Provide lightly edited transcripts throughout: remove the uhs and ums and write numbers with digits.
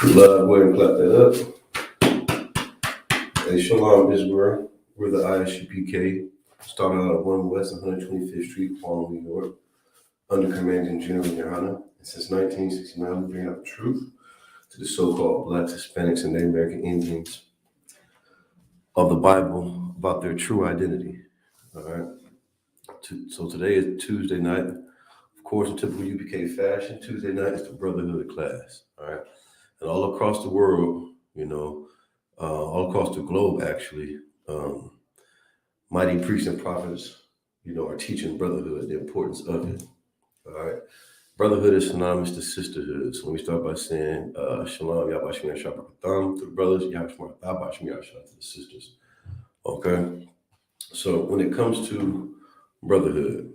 Love, go ahead and clap that up. Hey, Shalom, Israel. We're the ISUPK. Started out at 1 West 125th Street, Harlem, New York, under Commanding General Yohana. And since 1969, we bring out the truth to the so-called Blacks, Hispanics, and Native American Indians of the Bible about their true identity. All right. So today is Tuesday night. Of course, in typical UPK fashion, Tuesday night is the Brotherhood class. All right. And all across the world, all across the globe, actually, mighty priests and prophets, are teaching brotherhood, the importance of it. All right. Brotherhood is synonymous to sisterhood. So let me start by saying, Shalom, Yabashim Shabbat to the brothers, Yabashim to the sisters. Okay. So when it comes to brotherhood,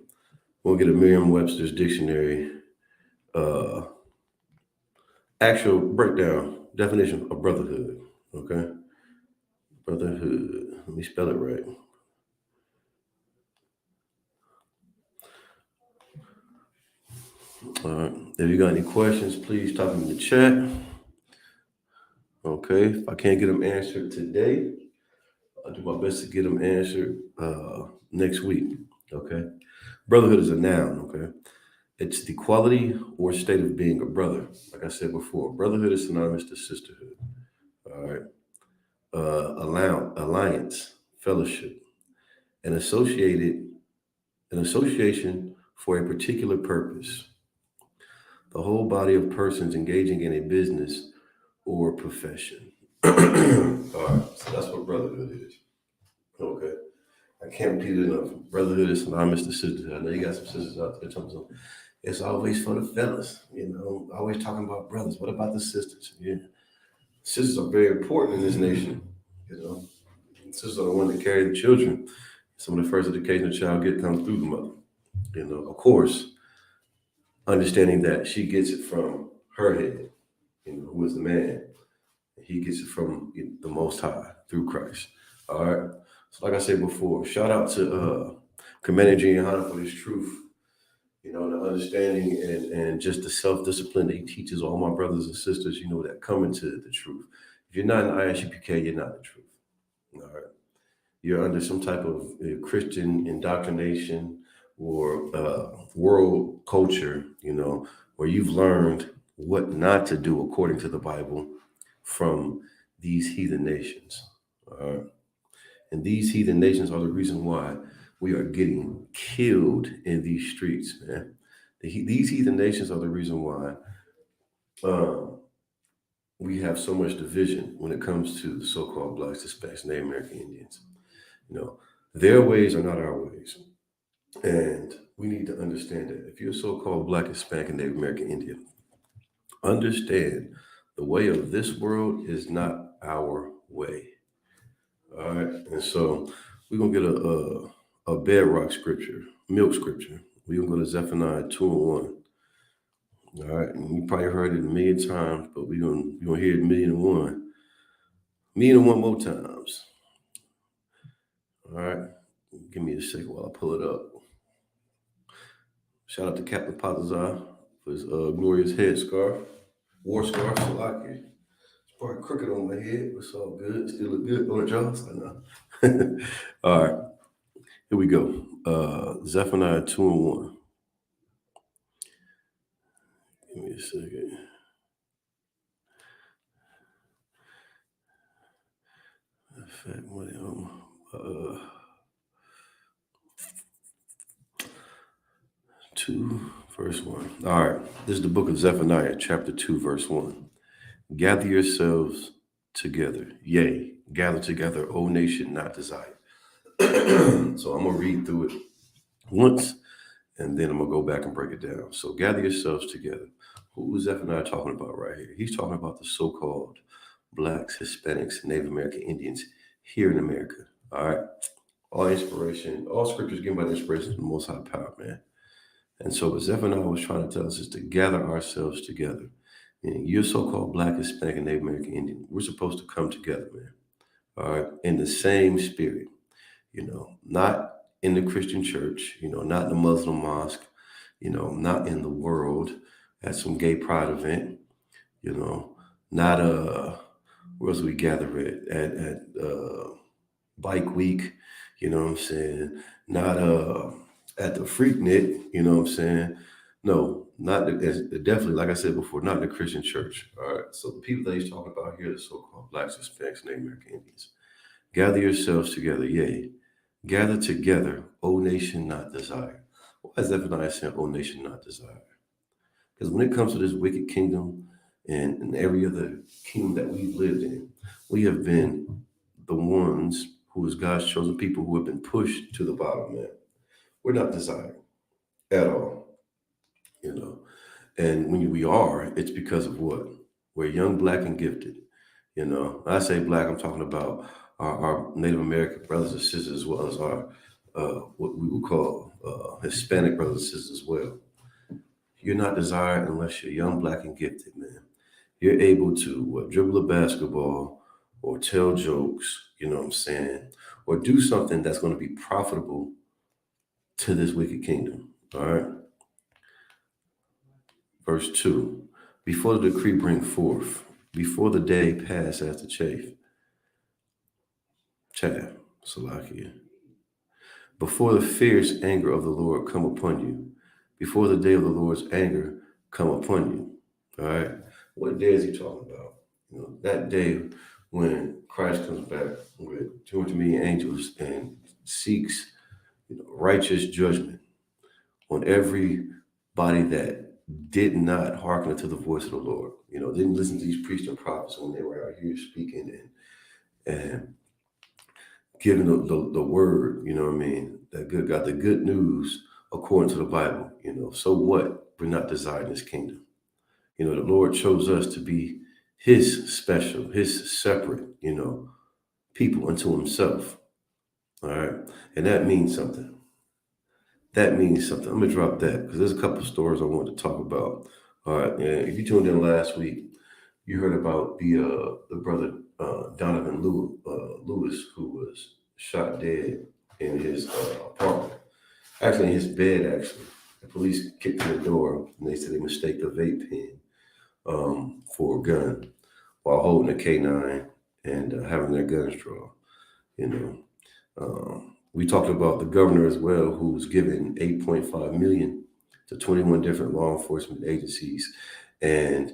we'll get a Merriam-Webster's dictionary actual breakdown, definition of brotherhood. Okay. Brotherhood. Let me spell it right. All right. If you got any questions, please type them in the chat. Okay. If I can't get them answered today, I'll do my best to get them answered next week. Okay. Brotherhood is a noun. Okay. It's the quality or state of being a brother. Like I said before, brotherhood is synonymous to sisterhood. All right. Alliance, fellowship, an association for a particular purpose. The whole body of persons engaging in a business or profession. All right, so that's what brotherhood is. Okay. I can't repeat it enough. Brotherhood is synonymous to sisterhood. I know you got some sisters out there talking about it's always for the fellas, always talking about brothers. What about the sisters? Yeah. Sisters are very important in this nation. Sisters are the ones that carry the children. Some of the first education a child gets comes through the mother. Of course, understanding that she gets it from her head, who is the man. He gets it from the Most High through Christ. All right. So like I said before, shout out to Commander Gianna for his truth, the understanding and just the self-discipline that he teaches all my brothers and sisters, that come into the truth. If you're not in ISUPK, you're not the truth. All right. You're under some type of Christian indoctrination or world culture, where you've learned what not to do according to the Bible from these heathen nations. All right. And these heathen nations are the reason why we are getting killed in these streets, man. These heathen nations are the reason why we have so much division when it comes to the so-called Blacks, Hispanics, Native American Indians. Their ways are not our ways. And we need to understand that if you're a so-called Black, Hispanic, and Native American Indian, understand the way of this world is not our way. All right. And so we're going to get a bedrock scripture, milk scripture. We're going to go to Zephaniah 2:1. All right. And you probably heard it a million times, but we're going to hear it 1,000,001. 1,000,001 more times. All right. Give me a second while I pull it up. Shout out to Captain Patazar for his glorious headscarf, war scarf. So I like it. It's probably crooked on my head, but it's all good. Still look good on the jaws. I know. All right. Here we go. Zephaniah 2:1. Give me a second. In fact, 2, verse 1. All right. This is the book of Zephaniah, chapter 2, verse 1. Gather yourselves together. Yea, gather together, O nation not desired. So I'm going to read through it once, and then I'm going to go back and break it down. So gather yourselves together. Who is Zephaniah talking about right here? He's talking about the so-called Blacks, Hispanics, and Native American Indians here in America. All right. All inspiration, all scriptures given by the inspiration of the Most High Power, man. And so what Zephaniah was trying to tell us is to gather ourselves together. Meaning you're so-called Black, Hispanic, and Native American Indian. We're supposed to come together, man. All right. In the same spirit, not in the Christian church, not in the Muslim mosque, not in the world, at some gay pride event, you know, not where else we gather at bike week, you know what I'm saying? Not at the Freaknik, you know what I'm saying? No, not definitely, like I said before, not in the Christian church. All right. So the people that he's talking about here, the so-called blacks, Hispanics, and Native American Indians. Gather yourselves together, yea. Gather together, O nation not desire. Why is Zephaniah saying, O nation not desire? Because when it comes to this wicked kingdom and every other kingdom that we've lived in, we have been the ones who is God's chosen people who have been pushed to the bottom, man. We're not desired at all, you know. And when we are, it's because of what? We're young, black, and gifted. You know, when I say black, I'm talking about our Native American brothers and sisters as well as our what we would call Hispanic brothers and sisters as well. You're not desired unless you're young, black, and gifted, man. You're able to dribble a basketball or tell jokes, you know what I'm saying, or do something that's going to be profitable to this wicked kingdom. All right. Verse 2. Before the decree bring forth, before the day pass as the chaff, Salakia. Before the fierce anger of the Lord come upon you, before the day of the Lord's anger come upon you. All right. What day is he talking about? You know, that day when Christ comes back with 200 million angels and seeks righteous judgment on everybody that did not hearken to the voice of the Lord. You know, didn't listen to these priests and prophets when they were out here speaking and giving the word, you know what I mean? That good got the good news according to the Bible, you know. So what? We're not desiring this kingdom. You know, the Lord chose us to be his special, his separate, you know, people unto himself. All right. And that means something. That means something. I'm gonna drop that because there's a couple of stories I want to talk about. All right. And if you tuned in last week, you heard about the brother Donovan Lewis, who was shot dead in his apartment. Actually, in his bed. Actually, the police kicked in the door and they said they mistaked a vape pen for a gun while holding a K9 and having their guns drawn. You know, we talked about the governor as well, who's given 8.5 million to 21 different law enforcement agencies, and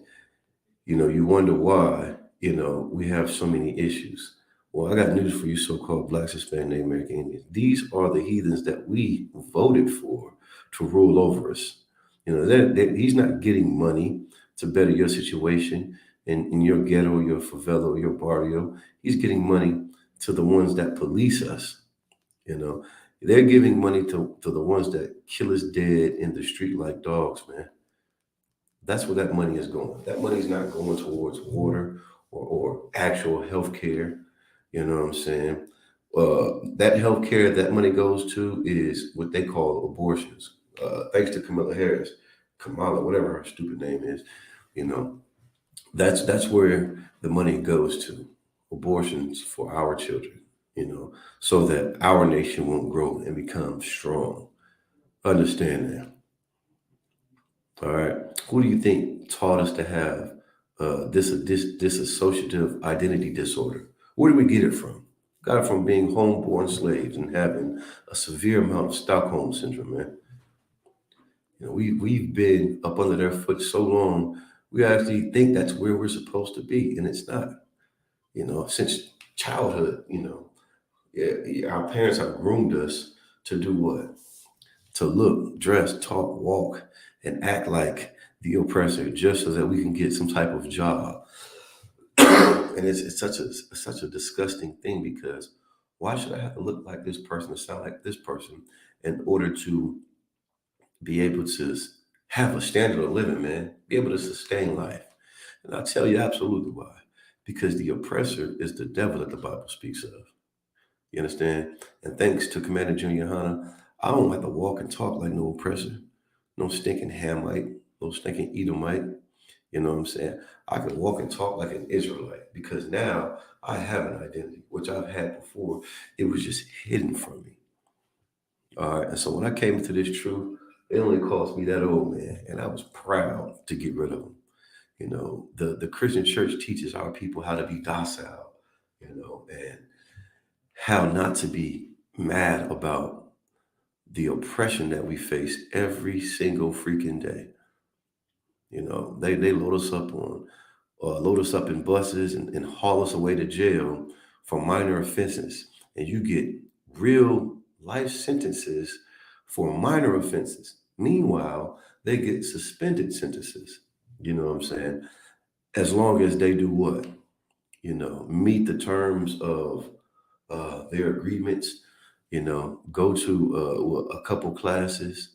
you know, you wonder why, you know, we have so many issues. Well, I got news for you, so-called blacks, Hispanic, Native American Indians. These are the heathens that we voted for to rule over us. You know, he's not getting money to better your situation in your ghetto, your favela, or your barrio. He's getting money to the ones that police us, you know. They're giving money to the ones that kill us dead in the street like dogs, man. That's where that money is going. That money is not going towards water or actual health care. You know what I'm saying? That health care that money goes to is what they call abortions. Thanks to Kamala, whatever her stupid name is, you know, that's where the money goes to. Abortions for our children, you know, so that our nation won't grow and become strong. Understand that. All right. Who do you think taught us to have this dissociative identity disorder? Where do we get it from? Got it from being homeborn slaves and having a severe amount of Stockholm syndrome, man. You know, we've been up under their foot so long, we actually think that's where we're supposed to be, and it's not. You know, since childhood, you know, yeah, our parents have groomed us to do what? To look, dress, talk, walk, and act like the oppressor just so that we can get some type of job. And it's such a disgusting thing because why should I have to look like this person or sound like this person in order to be able to have a standard of living, man, be able to sustain life? And I'll tell you absolutely why. Because the oppressor is the devil that the Bible speaks of. You understand? And thanks to Commander Junior Hanna, I don't have to walk and talk like no oppressor, no stinking Hamite, no stinking Edomite. You know what I'm saying? I can walk and talk like an Israelite because now I have an identity, which I've had before. It was just hidden from me. All right. And so when I came into this truth, It only cost me that old man, and I was proud to get rid of him. The Christian church teaches our people how to be docile, and how not to be mad about the oppression that we face every single freaking day. They load us up in buses and haul us away to jail for minor offenses, and you get real life sentences for minor offenses. Meanwhile, they get suspended sentences. You know what I'm saying? As long as they do what? Meet the terms of their agreements. Go to a couple classes,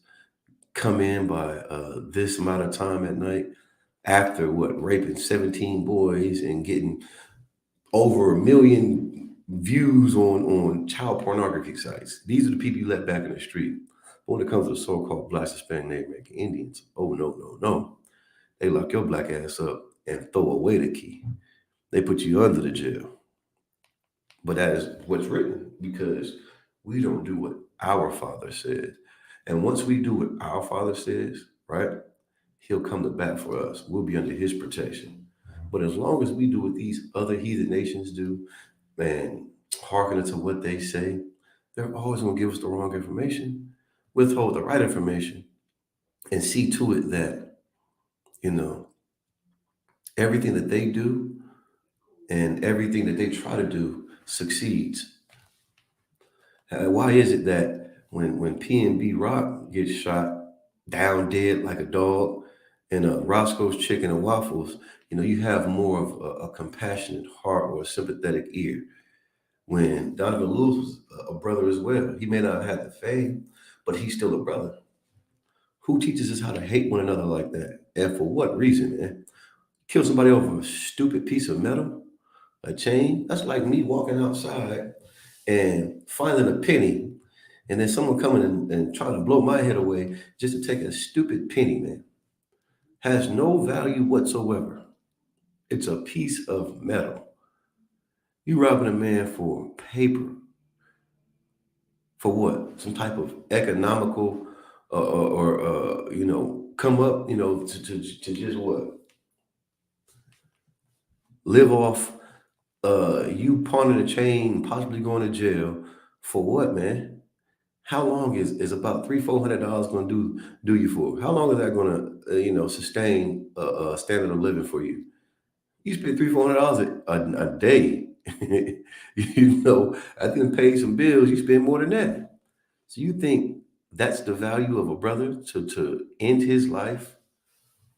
come in by this amount of time at night after what, raping 17 boys and getting over 1 million views on child pornography sites. These are the people you let back in the street. But when it comes to so-called Black, Hispanic, Native American Indians, oh no, no, no. They lock your black ass up and throw away the key. They put you under the jail. But that is what's written, because we don't do what our Father says. And once we do what our Father says, right, He'll come to bat for us. We'll be under His protection. But as long as we do what these other heathen nations do, man, hearken to what they say, they're always going to give us the wrong information, withhold the right information, and see to it that, you know, everything that they do and everything that they try to do succeeds. Why is it that when P and B Rock gets shot down dead like a dog, and Roscoe's Chicken and Waffles, you have more of a compassionate heart or a sympathetic ear. When Donovan Lewis was a brother as well, he may not have had the fame, but he's still a brother. Who teaches us how to hate one another like that? And for what reason, man? Kill somebody over a stupid piece of metal, a chain? That's like me walking outside and finding a penny, and then someone coming and trying to blow my head away just to take a stupid penny, man. Has no value whatsoever. It's a piece of metal. You robbing a man for paper. For what? Some type of economical come up, to just what? Live off you pawning a chain, possibly going to jail for what, man? How long is about $300-400 going to do you for? How long is that going to sustain a standard of living for you? You spend $300-400 a day. I didn't pay some bills. You spend more than that. So you think that's the value of a brother to end his life,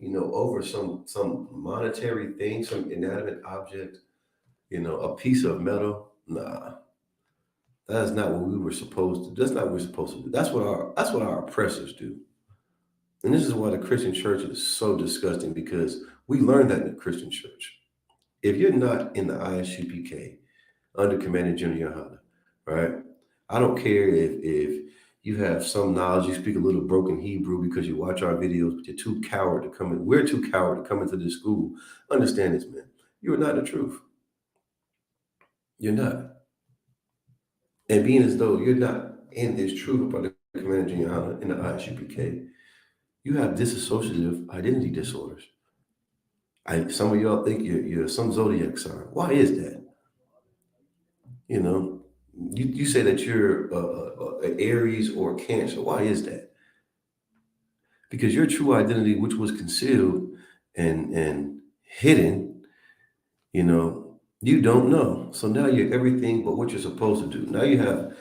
over some monetary thing, some inanimate object, a piece of metal? Nah, that's not what we were supposed to. That's not what we're supposed to do. That's what our oppressors do. And this is why the Christian church is so disgusting, because we learned that in the Christian church. If you're not in the ISUPK under Commander Junior Yohana, right? I don't care if you have some knowledge, you speak a little broken Hebrew because you watch our videos, but you're too coward to come in. We're too coward to come into this school. Understand this, man. You are not the truth. You're not. And being as though you're not in this truth about the Commander Junior Yohana in the ISUPK, you have dissociative identity disorders. Some of y'all think you're some zodiac sign. Why is that? You know, you say that you're an Aries or Cancer. Why is that? Because your true identity, which was concealed and hidden, you don't know. So now you're everything but what you're supposed to do. Now you have,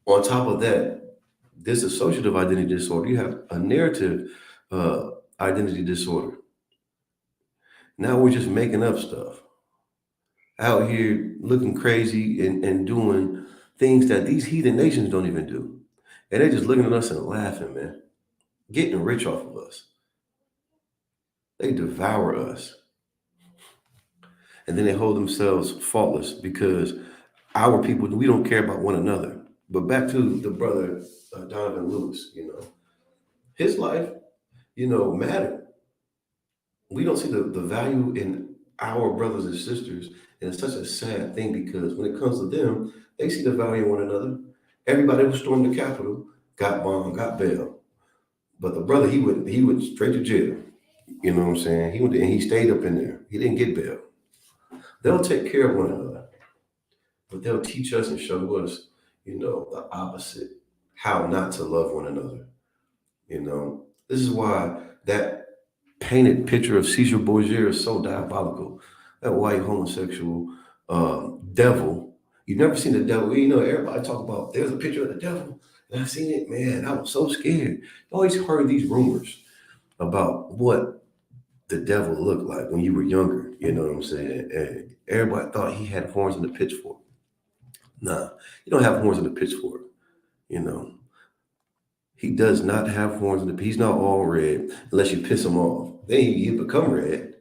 on top of that, this associative identity disorder. You have a narrative identity disorder. Now we're just making up stuff out here looking crazy and doing things that these heathen nations don't even do. And they're just looking at us and laughing, man, getting rich off of us. They devour us. And then they hold themselves faultless because our people, we don't care about one another. But back to the brother, Donovan Lewis, his life, mattered. We don't see the value in our brothers and sisters. And it's such a sad thing, because when it comes to them, they see the value in one another. Everybody who stormed the Capitol got bombed, got bailed. But the brother, he went straight to jail. You know what I'm saying? He went and he stayed up in there. He didn't get bail. They'll take care of one another, but they'll teach us and show us, the opposite, how not to love one another. This is why that painted picture of Caesar Borgia is so diabolical. That white homosexual devil. You've never seen the devil. Everybody talk about there's a picture of the devil. And I seen it, man. I was so scared. I always heard these rumors about what the devil looked like when you were younger. You know what I'm saying? And everybody thought he had horns and a pitchfork. Nah, he don't have horns and a pitchfork. You know, he does not have horns and he's not all red unless you piss him off. Then he become red.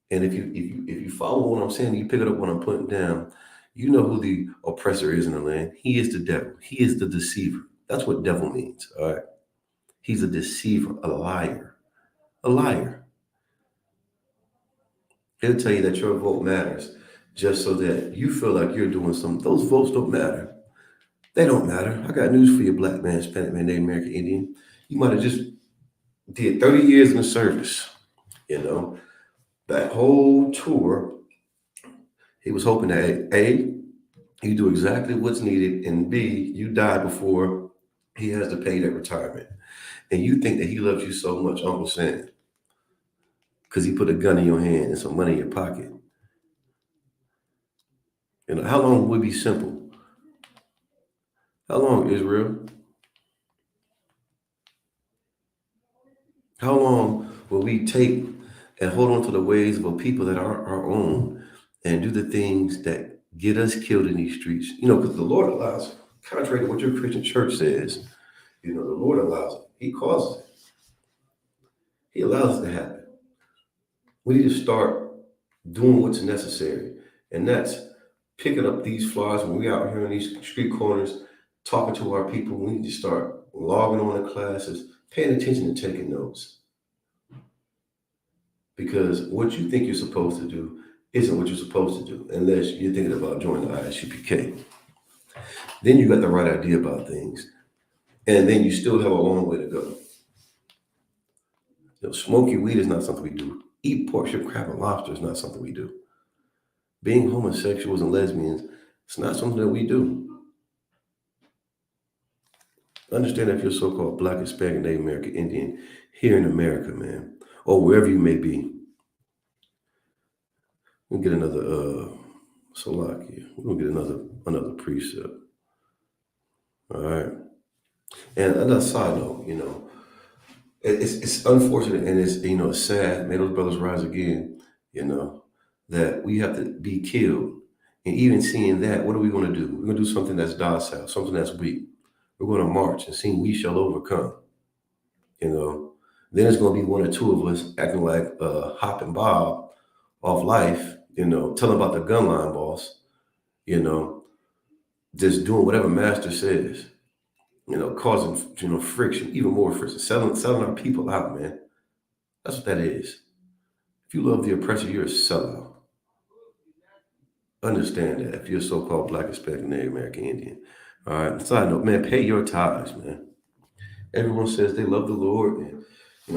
And if you follow what I'm saying, you pick it up what I'm putting down, you know who the oppressor is in the land. He is the devil. He is the deceiver. That's what devil means. All right. He's a deceiver, a liar. A liar. He'll tell you that your vote matters just so that you feel like you're doing something. Those votes don't matter. They don't matter. I got news for you, black man, Hispanic man, Native American Indian. You might have just did 30 years in the service. That whole tour, he was hoping that A, you do exactly what's needed, and B, you die before he has to pay that retirement. And you think that he loves you so much, Uncle Sam, because he put a gun in your hand and some money in your pocket. How long would be simple? How long, Israel? How long will we take and hold on to the ways of a people that are our own and do the things that get us killed in these streets? Because the Lord allows it. Contrary to what your Christian church says, the Lord allows it. He causes it. He allows it to happen. We need to start doing what's necessary. And that's picking up these flies when we're out here in these street corners, talking to our people. We need to start logging on the classes, paying attention and taking notes. Because what you think you're supposed to do isn't what you're supposed to do, unless you're thinking about joining the ISUPK. Then you got the right idea about things. And then you still have a long way to go. Smoking weed is not something we do. Eat pork, shrimp, crab, and lobster is not something we do. Being homosexuals and lesbians, it's not something that we do. Understand that if you're so-called Black, Hispanic, Native American, Indian here in America, man, or wherever you may be, we'll get another Salaki. We'll get another precept. All right. And another side note, it's unfortunate and it's sad. May those brothers rise again. That we have to be killed. And even seeing that, what are we going to do? We're going to do something that's docile, something that's weak. We're going to march and sing, "We shall overcome." Then it's going to be one or two of us acting like Hop and Bob off life. Telling about the gun line boss. Just doing whatever master says. Causing friction, even more friction, selling our people out, man. That's what that is. If you love the oppressor, you're a sellout. Understand that if you're a so-called Black, Hispanic, Native American Indian. All right. Side note, man, pay your tithes, man. Everyone says they love the Lord, and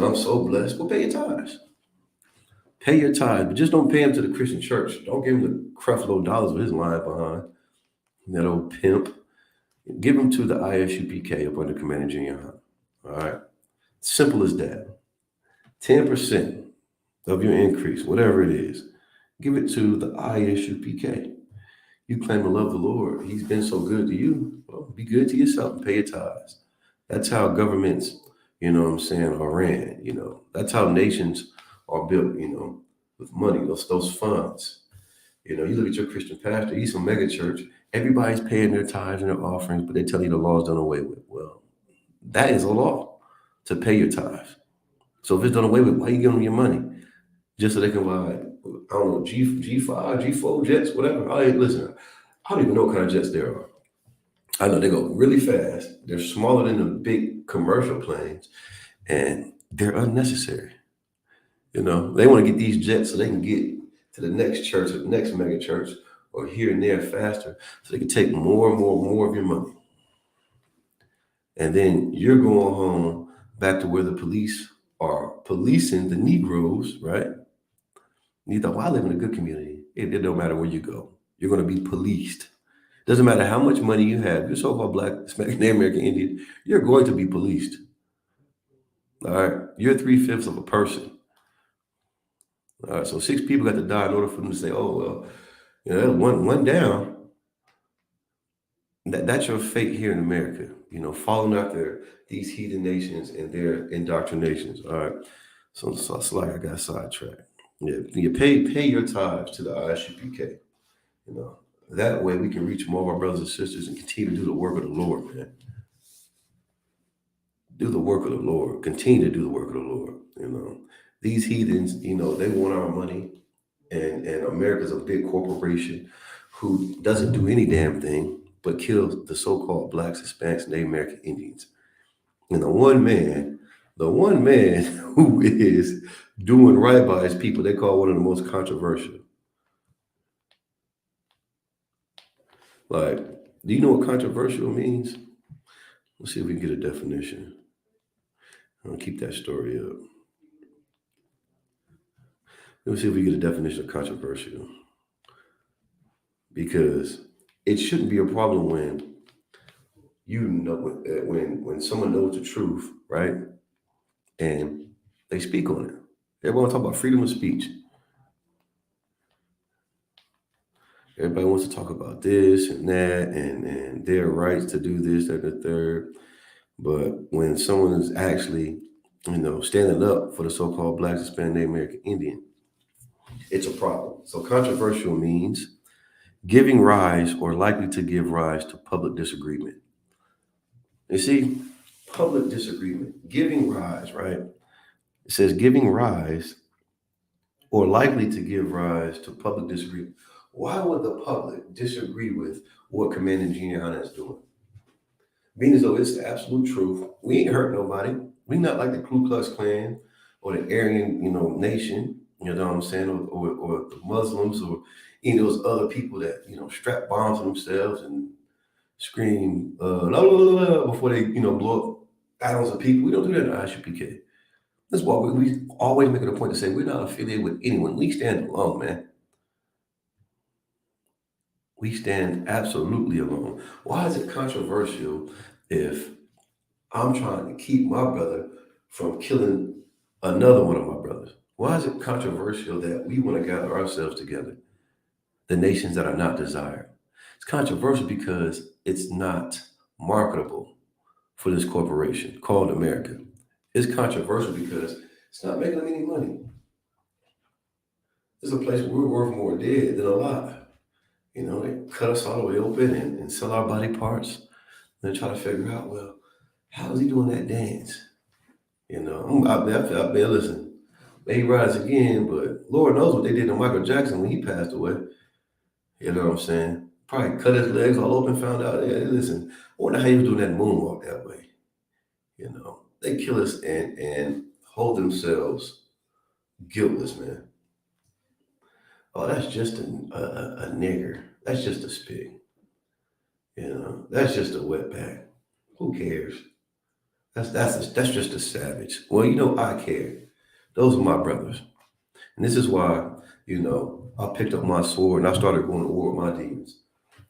I'm so blessed. Well, pay your tithes. Pay your tithes, but just don't pay them to the Christian church. Don't give him the Creflo dollars with his line behind. That old pimp. Give them to the ISUPK up under Commander Junior High. All right. Simple as that. 10% of your increase, whatever it is, give it to the ISUPK. You claim to love the Lord. He's been so good to you. Well, be good to yourself and pay your tithes. That's how governments, are ran. That's how nations are built, with money, those funds. You look at your Christian pastor, he's from mega church. Everybody's paying their tithes and their offerings, but they tell you the law is done away with. Well, that is a law to pay your tithes. So if it's done away with, why are you giving them your money? Just so they can buy, I don't know, G5, G4 jets, whatever. Listen, I don't even know what kind of jets there are. I know they go really fast. They're smaller than the big commercial planes, and they're unnecessary. They want to get these jets so they can get to the next church or the next mega church or here and there faster, so they can take more and more of your money. And then you're going home back to where the police are policing the Negroes, right? You thought, well, I live in a good community. It don't matter where you go. You're going to be policed. Doesn't matter how much money you have. You're so-called Black, Hispanic, Native American, Indian. You're going to be policed. All right. You're 3/5 of a person. All right. So 6 people got to die in order for them to say, oh, well, one down. That's your fate here in America. Following after these heathen nations and their indoctrinations. All right. So it's like I got sidetracked. Yeah, you pay your tithes to the ISUPK. You know, that way we can reach more of our brothers and sisters and continue to do the work of the Lord, man. Do the work of the Lord. Continue to do the work of the Lord. These heathens, they want our money, and America's a big corporation who doesn't do any damn thing but kill the so-called Blacks, Hispanics, Native American Indians. And the one man who is doing right by his people, they call one of the most controversial. Like, do you know what controversial means? Let's see if we can get a definition. I'll keep that story up. Let's see if we get a definition of controversial. Because it shouldn't be a problem when when someone knows the truth, right? And they speak on it. Everyone talk about freedom of speech. Everybody wants to talk about this and that and their rights to do this, that, and the third. But when someone is actually, standing up for the so-called Black, Hispanic, Native American Indian, it's a problem. So controversial means giving rise or likely to give rise to public disagreement. You see, public disagreement, giving rise, right? It says giving rise or likely to give rise to public disagreement. Why would the public disagree with what Commander Gianna is doing? Being as though it's the absolute truth. We ain't hurt nobody. We not like the Ku Klux Klan or the Aryan, nation, you know what I'm saying, or the Muslims or any of those other people that, strap bombs on themselves and scream la, la, la, la, before they, blow up thousands of people. We don't do that in ISUPK. That's why we always make it a point to say we're not affiliated with anyone. We stand alone, man. We stand absolutely alone. Why is it controversial if I'm trying to keep my brother from killing another one of my brothers? Why is it controversial that we want to gather ourselves together, the nations that are not desired? It's controversial because it's not marketable for this corporation called America. It's controversial because it's not making them any money. It's a place where we're worth more dead than alive. They cut us all the way open and sell our body parts and try to figure out, well, how is he doing that dance? I mean, listen, may he rise again, but Lord knows what they did to Michael Jackson when he passed away. You know what I'm saying? Probably cut his legs all open, found out, yeah, listen, I wonder how he was doing that moonwalk that way. They kill us and hold themselves guiltless, man. Oh, that's just a nigger. That's just a spit. That's just a wetback. Who cares? That's just a savage. Well, I care. Those are my brothers, and this is why I picked up my sword and I started going to war with my demons,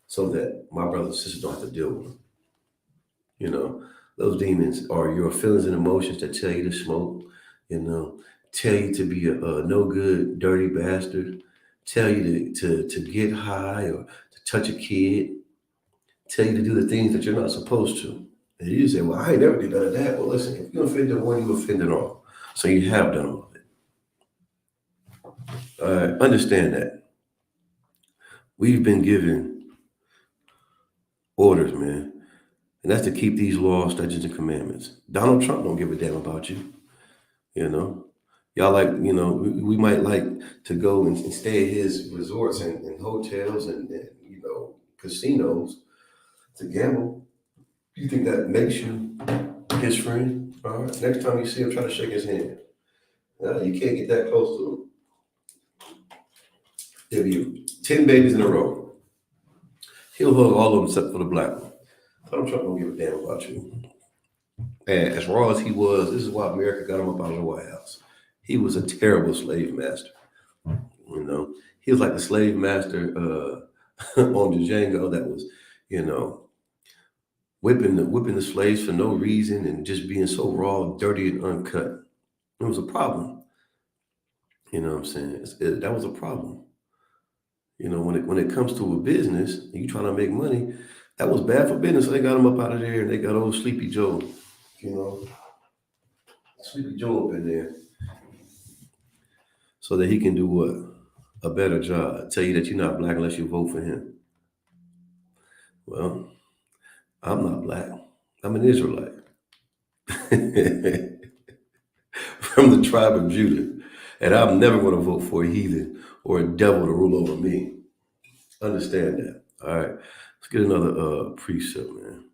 so that my brothers and sisters don't have to deal with them. Those demons are your feelings and emotions that tell you to smoke. Tell you to be a no good, dirty bastard. Tell you to get high or to touch a kid. Tell you to do the things that you're not supposed to. And you say, well, I ain't never did none of that. Well, listen, if you offended one, you offended all. So you have done all of it. Understand that. We've been given orders, man. And that's to keep these laws, statutes, and commandments. Donald Trump don't give a damn about you. Y'all like, we might like to go and stay at his resorts and hotels and casinos to gamble. You think that makes you his friend? All right. Next time you see him, try to shake his hand. You can't get that close to him. There'll be 10 babies in a row. He'll hug all of them except for the black one. Donald Trump don't give a damn about you. And as raw as he was, this is why America got him up out of the White House. He was a terrible slave master. You know, he was like the slave master on the Django that was, you know, whipping the slaves for no reason and just being so raw, dirty, and uncut. It was a problem. You know what I'm saying? That was a problem. You know, when it comes to a business, and you trying to make money, that was bad for business. So they got him up out of there, and they got old Sleepy Joe. You know, Sleepy Joe up in there, so that he can do what? A better job. Tell you that you're not black unless you vote for him. Well, I'm not black. I'm an Israelite from the tribe of Judah, and I'm never going to vote for a heathen or a devil to rule over me. Understand that. All right. Let's get another precept, man.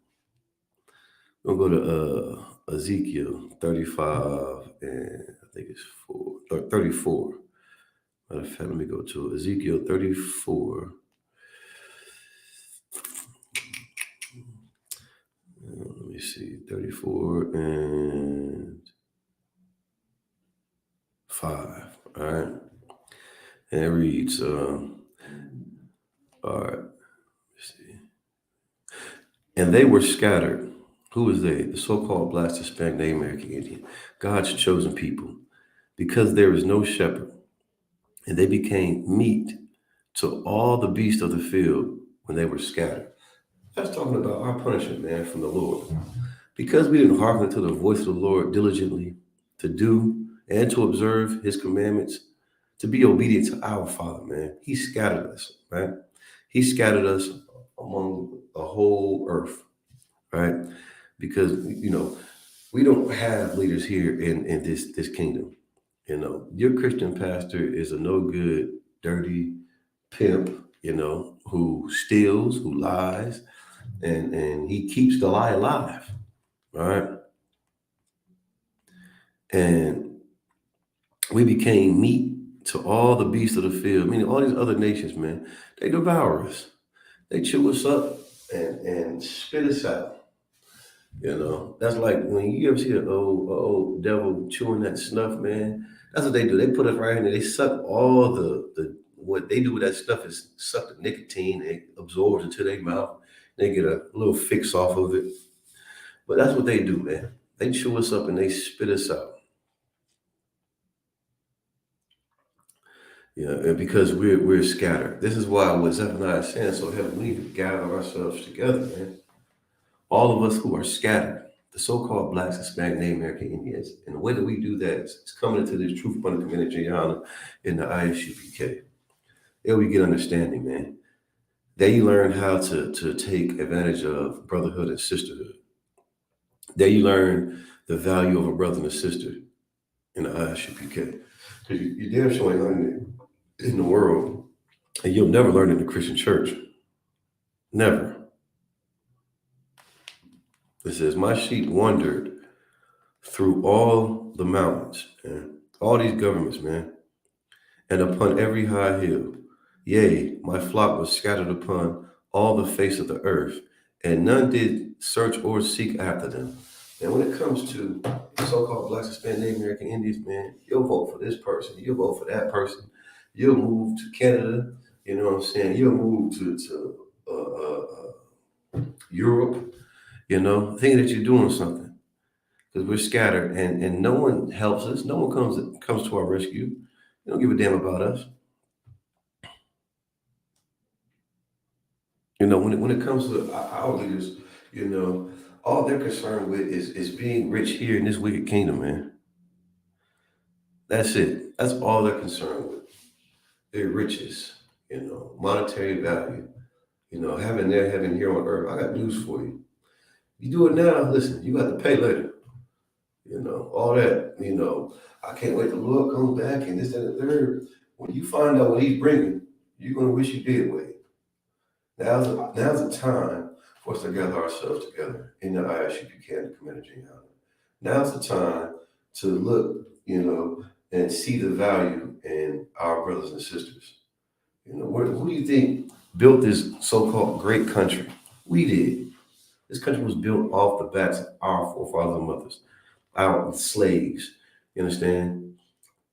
We'll go to Ezekiel 35 and I think it's 34. Matter of fact, let me go to Ezekiel 34. Let me see, 34 and 5. All right. And it reads, all right, let's see. And they were scattered. Who is they? The so-called Black, Hispanic, Native American Indian, God's chosen people, because there is no shepherd. And they became meat to all the beasts of the field when they were scattered. That's talking about our punishment, man, from the Lord. Because we didn't hearken to the voice of the Lord diligently to do and to observe his commandments, to be obedient to our Father, man. He scattered us, right? He scattered us among the whole earth, right? Because, we don't have leaders here in this kingdom. Your Christian pastor is a no good, dirty pimp, who steals, who lies, and he keeps the lie alive. All right. And we became meat to all the beasts of the field, meaning all these other nations, man. They devour us. They chew us up and spit us out. That's like when you ever see an old devil chewing that snuff, man. That's what they do. They put us right in there. They suck all the what they do with that stuff is suck the nicotine. It absorbs into their mouth. They get a little fix off of it. But that's what they do, man. They chew us up and they spit us out. And because we're scattered. This is why what Zephaniah is saying so heavily, we need to gather ourselves together, man. All of us who are scattered, the so-called Blacks, Hispanic, Native American Indians. And the way that we do that is coming into this truth upon the community in the ISUPK. There we get understanding, man. There you learn how to take advantage of brotherhood and sisterhood. There you learn the value of a brother and a sister in the ISUPK. Because you damn sure ain't learning it in the world. And you'll never learn it in the Christian church. Never. It says, my sheep wandered through all the mountains, man. All these governments, man. And upon every high hill. Yea, my flock was scattered upon all the face of the earth, and none did search or seek after them. And when it comes to so-called Blacks, Hispanic, Native American Indians, man, you'll vote for this person, you'll vote for that person, you'll move to Canada, you know what I'm saying? You'll move to Europe, thinking that you're doing something because we're scattered and no one helps us. No one comes to our rescue. They don't give a damn about us. When it comes to our leaders, all they're concerned with is being rich here in this wicked kingdom, man. That's it. That's all they're concerned with. Their riches, monetary value, having their heaven here on earth. I got news for you. You do it now, listen, you got to pay later. All that, I can't wait till the Lord comes back and this and the third. When you find out what he's bringing, you're going to wish you did wait. Now's the time for us to gather ourselves together in the ISUPK and the community. Now's the time to look, and see the value in our brothers and sisters. Who do you think built this so-called great country? We did. This country was built off the backs of our forefathers and mothers, our slaves. You understand?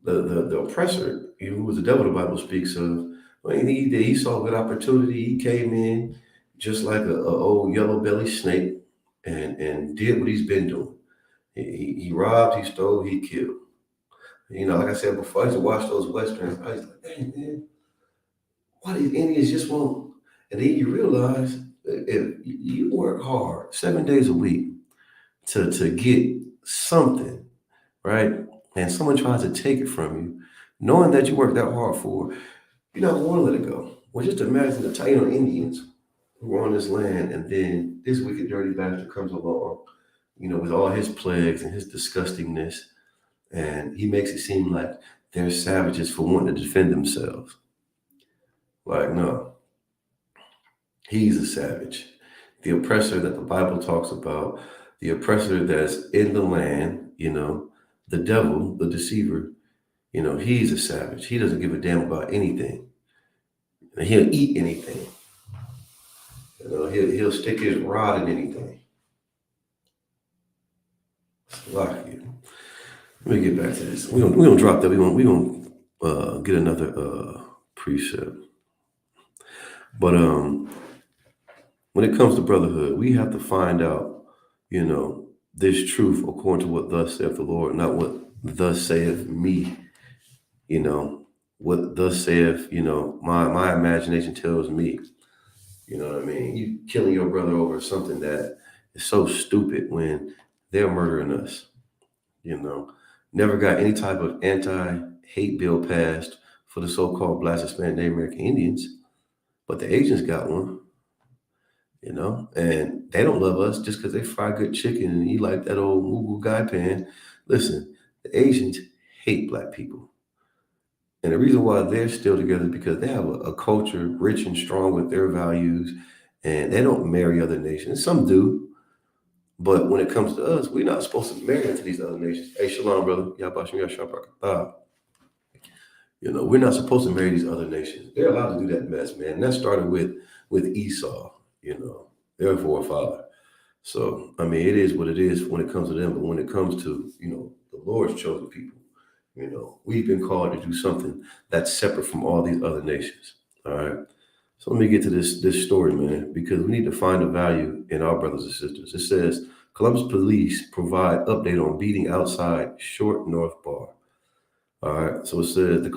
The oppressor, who was the devil the Bible speaks of, when he saw a good opportunity, he came in just like a old yellow belly snake and did what he's been doing. He robbed, he stole, he killed. Like I said before, I used to watch those westerns. I was like, dang man, why these Indians just won't? And then you realize that if you work hard 7 days a week to get something, right? And someone tries to take it from you, knowing that you worked that hard for, you don't want to let it go. Well, just imagine the Taino Indians who were on this land, and then this wicked, dirty bastard comes along, with all his plagues and his disgustingness, and he makes it seem like they're savages for wanting to defend themselves. Like, no, he's a savage. The oppressor that the Bible talks about, the oppressor that's in the land, the devil, the deceiver, he's a savage. He doesn't give a damn about anything. And he'll eat anything. He'll stick his rod in anything. Lock you. Let me get back to this. We gonna drop that. We gonna get another precept. But when it comes to brotherhood, we have to find out, this truth according to what thus saith the Lord, not what thus saith me. What thus saith, my imagination tells me. You know what I mean? You killing your brother over something that is so stupid when they're murdering us. Never got any type of anti-hate bill passed for the so-called Black, Hispanic, Native American Indians, but the Asians got one. And they don't love us just because they fry good chicken and eat like that old Mugu guy pan. Listen, the Asians hate Black people. And the reason why they're still together is because they have a culture rich and strong with their values, and they don't marry other nations. Some do, but when it comes to us, we're not supposed to marry into these other nations. Hey, shalom, brother. Yabashim Yashapakatah. We're not supposed to marry these other nations. They're allowed to do that mess, man. And that started with Esau, their forefather. So, I mean, it is what it is when it comes to them. But when it comes to, the Lord's chosen people, we've been called to do something that's separate from all these other nations. All right. So let me get to this story, man, because we need to find the value in our brothers and sisters. It says Columbus police provide update on beating outside Short North Bar. All right. So it says the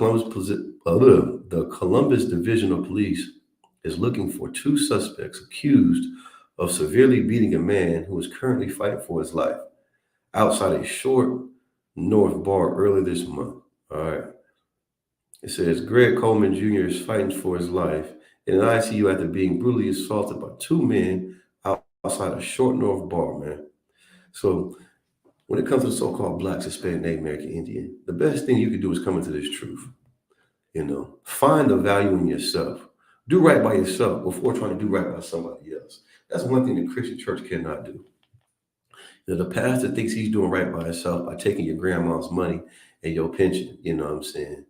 Columbus Division of Police is looking for 2 suspects accused of severely beating a man who is currently fighting for his life outside a Short North Bar earlier this month. All right. It says Greg Coleman Jr. is fighting for his life in an ICU after being brutally assaulted by 2 men outside a Short North Bar, man. So when it comes to the so-called Blacks, Hispanic, Native American Indian, the best thing you can do is come into this truth. Find the value in yourself. Do right by yourself before trying to do right by somebody else. That's one thing the Christian church cannot do. The pastor thinks he's doing right by himself by taking your grandma's money and your pension. You know what I'm saying?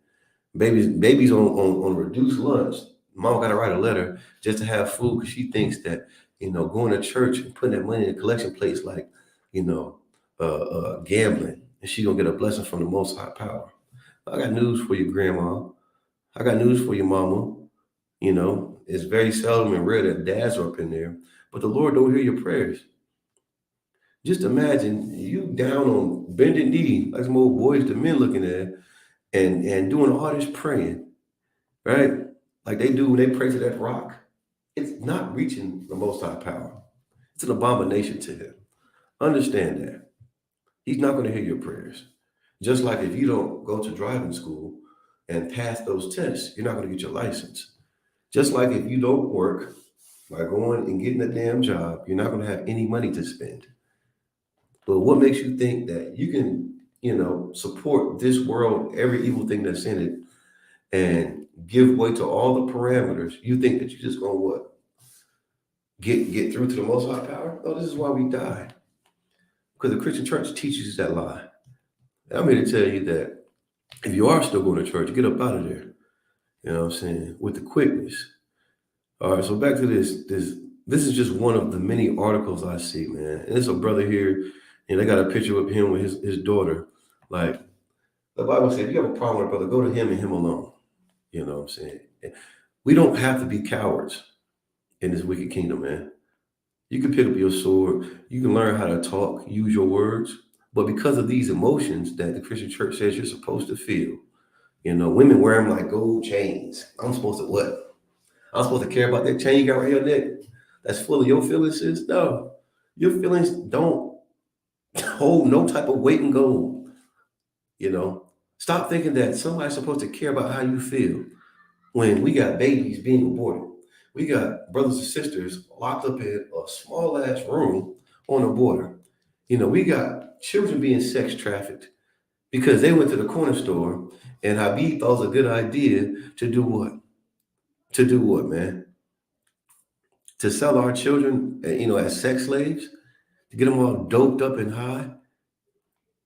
Baby's on reduced lunch. Mom got to write a letter just to have food because she thinks that, going to church and putting that money in a collection plate is like, gambling. And she going to get a blessing from the Most High Power. I got news for your grandma. I got news for your mama. It's very seldom and rare that dads are up in there, but the Lord don't hear your prayers. Just imagine you down on bended knee, like some old boys, the men looking at, and doing all this praying, right? Like they do when they pray to that rock. It's not reaching the Most High Power. It's an abomination to him. Understand that. He's not going to hear your prayers. Just like if you don't go to driving school and pass those tests, you're not going to get your license. Just like if you don't work by going and getting a damn job, you're not going to have any money to spend. But what makes you think that you can, support this world, every evil thing that's in it, and give way to all the parameters? You think that you're just going to what? Get through to the Most High Power? No, this is why we die. Because the Christian church teaches that lie. And I'm here to tell you that if you are still going to church, get up out of there. You know what I'm saying? With the quickness. All right, so back to this This is just one of the many articles I see, man. And there's a brother here, and they got a picture of him with his daughter. Like the Bible said, if you have a problem with a brother, go to him and him alone. You know what I'm saying? We don't have to be cowards in this wicked kingdom, man. You can pick up your sword, you can learn how to talk, use your words. But because of these emotions that the Christian church says you're supposed to feel, women wear them like gold chains. I'm supposed to what? I'm supposed to care about that chain you got around your neck that's full of your feelings, sis? No. Your feelings don't hold no type of weight in gold, you know. Stop thinking that somebody's supposed to care about how you feel when we got babies being aborted. We got brothers and sisters locked up in a small ass room on the border. We got children being sex trafficked because they went to the corner store and Habib thought it was a good idea to do what? To do what, man? To sell our children, as sex slaves, to get them all doped up and high.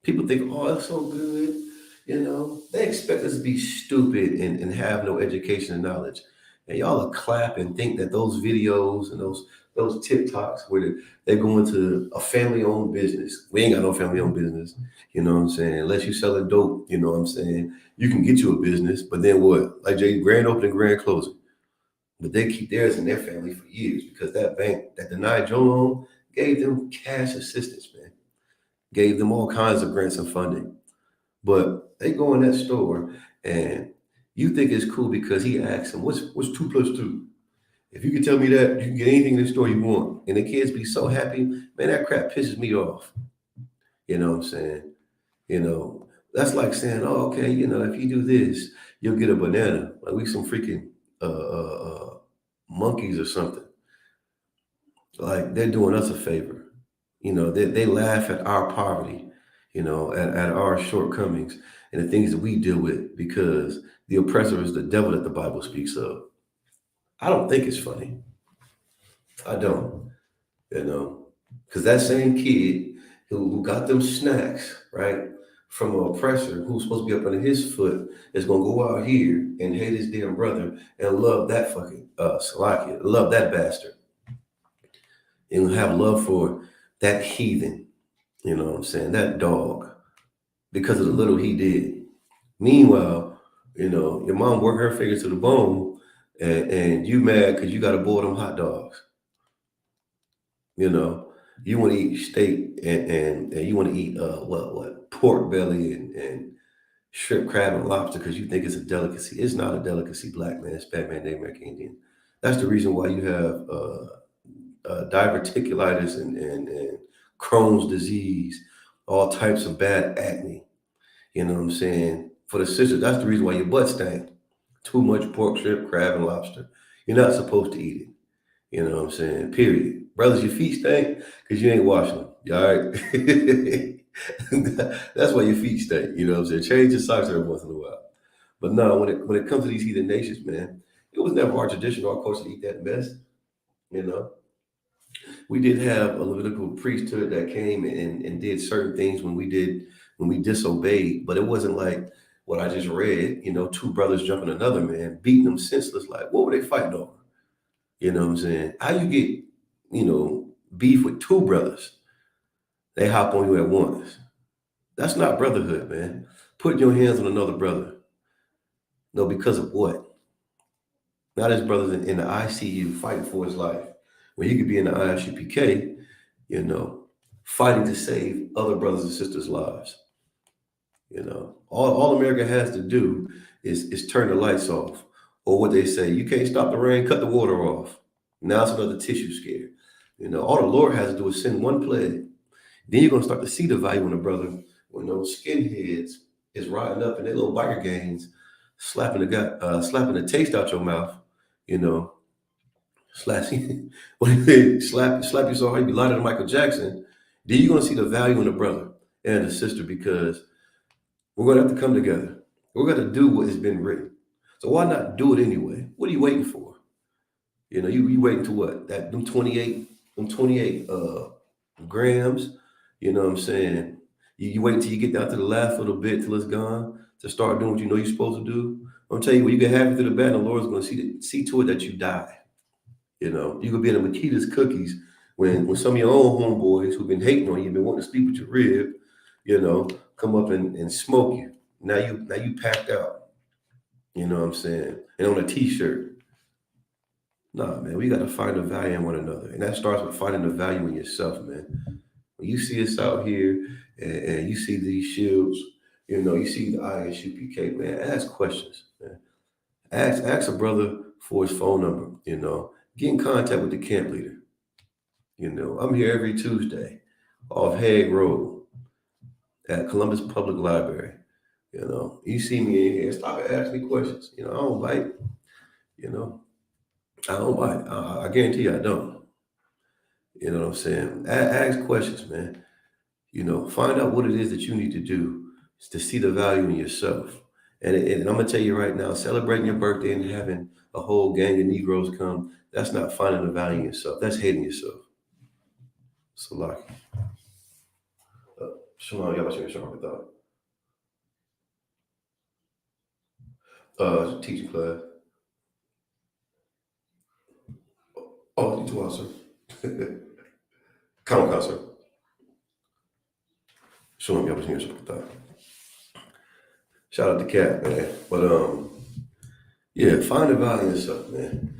People think, oh, that's so good. They expect us to be stupid and have no education and knowledge. And y'all will clap and think that those videos and those TikToks where they're going to a family-owned business. We ain't got no family-owned business. You know what I'm saying? Unless you selling dope, you know what I'm saying? You can get you a business, but then what? Like Jay, grand opening, grand closing. But they keep theirs in their family for years because that bank that denied your loan gave them cash assistance, man. Gave them all kinds of grants and funding. But they go in that store and you think it's cool because he asks them, what's 2 plus 2? If you can tell me that, you can get anything in the store you want. And the kids be so happy, man, that crap pisses me off. You know what I'm saying? That's like saying, oh, okay, if you do this, you'll get a banana. Like we some freaking monkeys or something. Like they're doing us a favor. They laugh at our poverty, at our shortcomings and the things that we deal with because the oppressor is the devil that the Bible speaks of. I don't think it's funny. I don't, because that same kid who got them snacks, right, from an oppressor who's supposed to be up under his foot is going to go out here and hate his damn brother and love that fucking Salakia, love that bastard, and have love for that heathen, you know what I'm saying, that dog, because of the little he did. Meanwhile, your mom worked her fingers to the bone and you mad because you got to boil them hot dogs. You want to eat steak and you want to eat what pork belly and shrimp, crab, and lobster because you think it's a delicacy. It's not a delicacy, black man, Hispanic man, Native American Indian. That's the reason why you have diverticulitis and Crohn's disease, all types of bad acne. You know what I'm saying? For the sisters, that's the reason why your butt stank. Too much pork, shrimp, crab, and lobster. You're not supposed to eat it. You know what I'm saying? Period. Brothers, your feet stink because you ain't washing them. You all right? That's why your feet stink. You know what I'm saying? Change your socks every once in a while. But no, when it comes to these heathen nations, man, it was never our tradition or our culture to eat that mess. You know, we did have a Levitical priesthood that came and did certain things when we disobeyed, but it wasn't like what I just read. Two brothers jumping another man, beating them senseless. Like, what were they fighting over? You know what I'm saying? How you get, beef with two brothers? They hop on you at once. That's not brotherhood, man. Putting your hands on another brother. No, because of what? Not his brothers in the ICU fighting for his life. When he could be in the ISUPK, fighting to save other brothers and sisters' lives. All America has to do is turn the lights off. Or what they say, you can't stop the rain, cut the water off. Now it's another tissue scare. All the Lord has to do is send one plague. Then you're gonna start to see the value in a brother when those skinheads is riding up in their little biker gangs, slapping the taste out your mouth, slashing when they slap you so hard you be lighter than Michael Jackson. Then you're gonna see the value in a brother and a sister because we're gonna have to come together. We're gonna do what has been written. So why not do it anyway? What are you waiting for? You waiting to what? Them 28 grams, you know what I'm saying? You wait until you get down to the last little bit till it's gone to start doing what you know you're supposed to do. I'm telling you, when you get happy through the bad, the Lord's gonna see to it that you die. You could be in a Makita's cookies when some of your own homeboys who've been hating on you, been wanting to sleep with your rib, come up and smoke you. Now you packed out. You know what I'm saying? And on a t-shirt. Nah, man, we gotta find the value in one another. And that starts with finding the value in yourself, man. When you see us out here and you see these shields, you see the ISUPK, man, ask questions, man. Ask a brother for his phone number. Get in contact with the camp leader. I'm here every Tuesday off Hague Road at Columbus Public Library. You see me in here, stop and ask me questions. I don't bite. You know, I don't bite. I guarantee you I don't. You know what I'm saying? Ask questions, man. Find out what it is that you need to do to see the value in yourself. And I'm gonna tell you right now, celebrating your birthday and having a whole gang of Negroes come, that's not finding the value in yourself. That's hating yourself. So like, Shalom, y'all should sharp with that. Teaching class. Oh, you too, sir. Come on, sir. Shalom, y'all should sharp with that. Shout out to Cat, man. But yeah, find the value in yourself, man.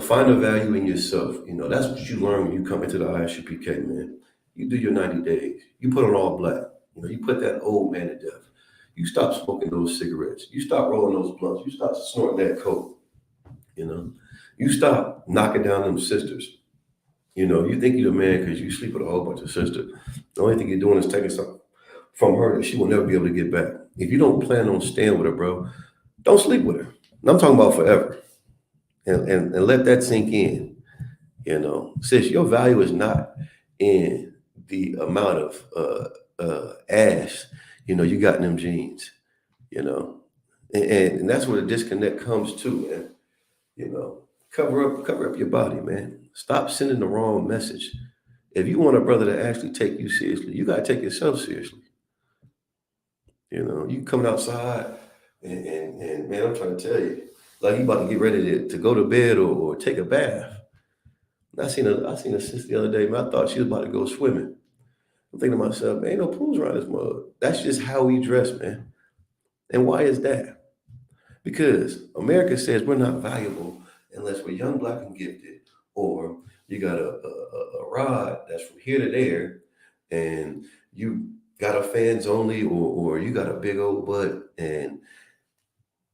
Find the value in yourself. That's what you learn when you come into the ISUPK, man. You do your 90 days. You put on all black. You put that old man to death. You stop smoking those cigarettes. You stop rolling those blunts. You stop snorting that coke. You stop knocking down them sisters. You think you're the man because you sleep with a whole bunch of sisters. The only thing you're doing is taking something from her that she will never be able to get back. If you don't plan on staying with her, bro, don't sleep with her. And I'm talking about forever. And let that sink in. Sis, your value is not in the amount of ash, you got in them jeans, and that's where the disconnect comes too, man. Cover up your body, man. Stop sending the wrong message. If you want a brother to actually take you seriously, you gotta take yourself seriously. You coming outside and man, I'm trying to tell you, like you about to get ready to go to bed or take a bath. I seen a sister the other day, man. I thought she was about to go swimming. I'm thinking to myself, man, ain't no pools around this mug. That's just how we dress, man. And why is that? Because America says we're not valuable unless we're young, black, and gifted, or you got a rod that's from here to there, and you got a fans only, or you got a big old butt, and